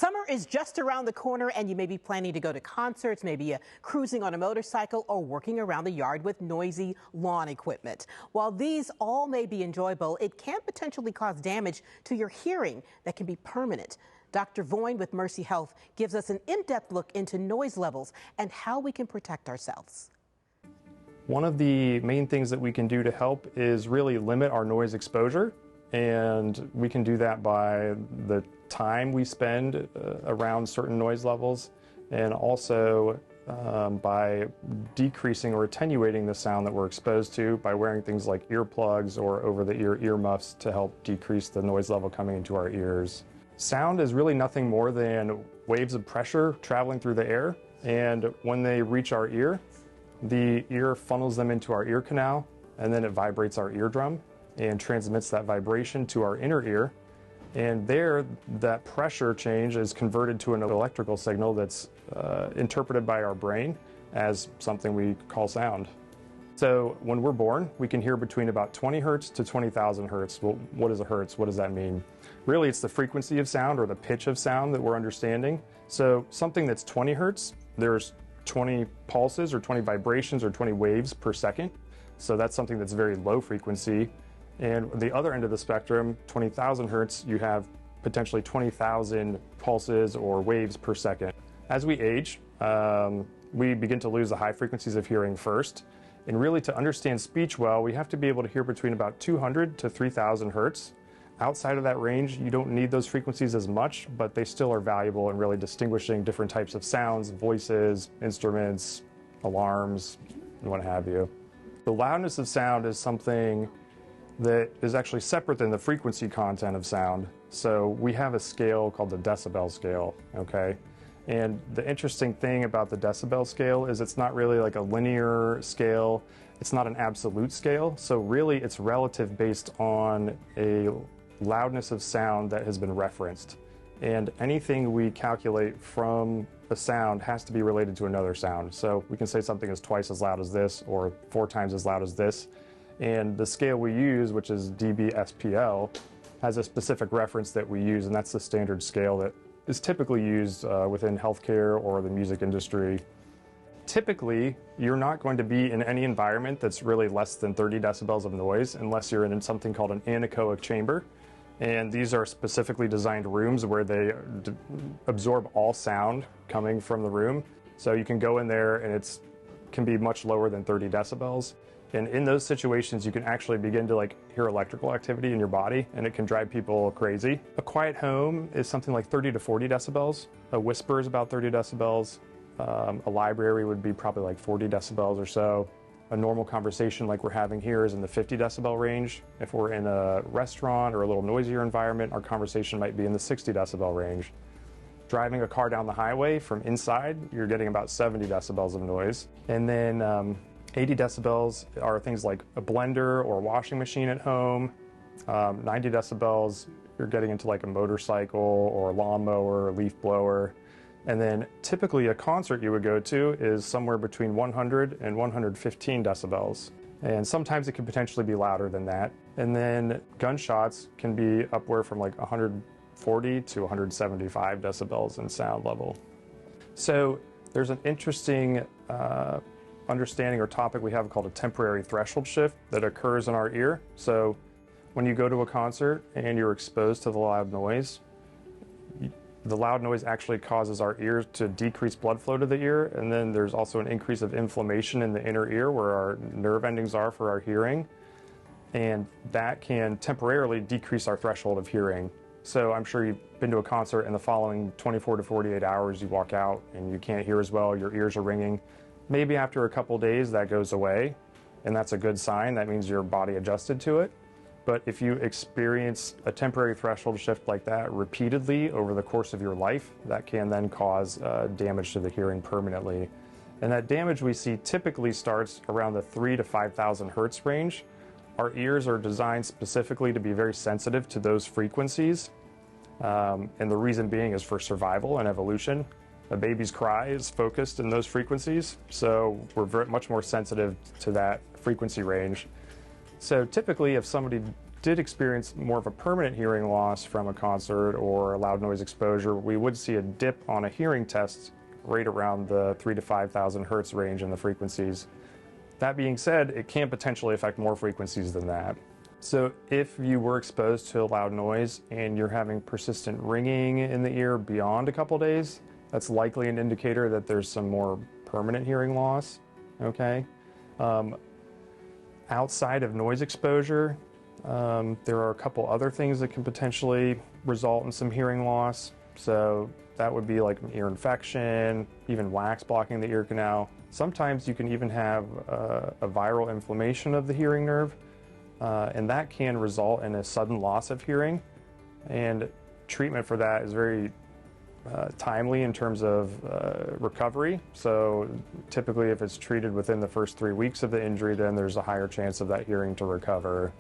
Summer is just around the corner and you may be planning to go to concerts, maybe cruising on a motorcycle or working around the yard with noisy lawn equipment. While these all may be enjoyable, it can potentially cause damage to your hearing that can be permanent. Dr. Voyne with Mercy Health gives us an in-depth look into noise levels and how we can protect ourselves. One of the main things that we can do to help is really limit our noise exposure. And we can do that by the time we spend around certain noise levels, and also by decreasing or attenuating the sound that we're exposed to by wearing things like earplugs or over-the-ear earmuffs to help decrease the noise level coming into our ears. Sound is really nothing more than waves of pressure traveling through the air, and when they reach our ear, the ear funnels them into our ear canal, and then it vibrates our eardrum and transmits that vibration to our inner ear. And there, that pressure change is converted to an electrical signal that's interpreted by our brain as something we call sound. So when we're born, we can hear between about 20 hertz to 20,000 hertz. Well, what is a hertz? What does that mean? Really, it's the frequency of sound or the pitch of sound that we're understanding. So something that's 20 hertz, there's 20 pulses or 20 vibrations or 20 waves per second. So that's something that's very low frequency. And the other end of the spectrum, 20,000 hertz, you have potentially 20,000 pulses or waves per second. As we age, we begin to lose the high frequencies of hearing first. And really, to understand speech well, we have to be able to hear between about 200 to 3,000 hertz. Outside of that range, you don't need those frequencies as much, but they still are valuable in really distinguishing different types of sounds, voices, instruments, alarms, and what have you. The loudness of sound is something that is actually separate than the frequency content of sound. So we have a scale called the decibel scale, okay? And the interesting thing about the decibel scale is it's not really like a linear scale. It's not an absolute scale. So really it's relative based on a loudness of sound that has been referenced. And anything we calculate from a sound has to be related to another sound. So we can say something is twice as loud as this or 4 times as loud as this. And the scale we use, which is dB/SPL, has a specific reference that we use, and that's the standard scale that is typically used within healthcare or the music industry. Typically, you're not going to be in any environment that's really less than 30 decibels of noise unless you're in something called an anechoic chamber. And these are specifically designed rooms where they absorb all sound coming from the room. So you can go in there and it can be much lower than 30 decibels. And in those situations, you can actually begin to hear electrical activity in your body, and it can drive people crazy. A quiet home is something like 30 to 40 decibels. A whisper is about 30 decibels. A library would be probably like 40 decibels or so. A normal conversation like we're having here is in the 50 decibel range. If we're in a restaurant or a little noisier environment, our conversation might be in the 60 decibel range. Driving a car down the highway from inside, you're getting about 70 decibels of noise. And then 80 decibels are things like a blender or a washing machine at home. 90 decibels, you're getting into like a motorcycle or a lawnmower or leaf blower. And then typically a concert you would go to is somewhere between 100 and 115 decibels. And sometimes it can potentially be louder than that. And then gunshots can be upward from like 140 to 175 decibels in sound level. So there's an interesting understanding or topic we have called a temporary threshold shift that occurs in our ear. So when you go to a concert and you're exposed to the loud noise actually causes our ears to decrease blood flow to the ear, and then there's also an increase of inflammation in the inner ear where our nerve endings are for our hearing, and that can temporarily decrease our threshold of hearing. So I'm sure you've been to a concert and the following 24 to 48 hours you walk out and you can't hear as well, your ears are ringing. Maybe after a couple days that goes away, and that's a good sign. That means your body adjusted to it. But if you experience a temporary threshold shift like that repeatedly over the course of your life, that can then cause damage to the hearing permanently. And that damage we see typically starts around the 3,000 to 5,000 hertz range. Our ears are designed specifically to be very sensitive to those frequencies. And the reason being is for survival and evolution. A baby's cry is focused in those frequencies, so we're much more sensitive to that frequency range. So typically if somebody did experience more of a permanent hearing loss from a concert or loud noise exposure, we would see a dip on a hearing test right around the 3,000 to 5,000 hertz range in the frequencies. That being said, it can potentially affect more frequencies than that. So if you were exposed to loud noise and you're having persistent ringing in the ear beyond a couple days, that's likely an indicator that there's some more permanent hearing loss, okay? Outside of noise exposure, there are a couple other things that can potentially result in some hearing loss. So that would be like an ear infection, even wax blocking the ear canal. Sometimes you can even have a viral inflammation of the hearing nerve, and that can result in a sudden loss of hearing. And treatment for that is very timely in terms of recovery. So typically if it's treated within the first 3 weeks of the injury, then there's a higher chance of that hearing to recover.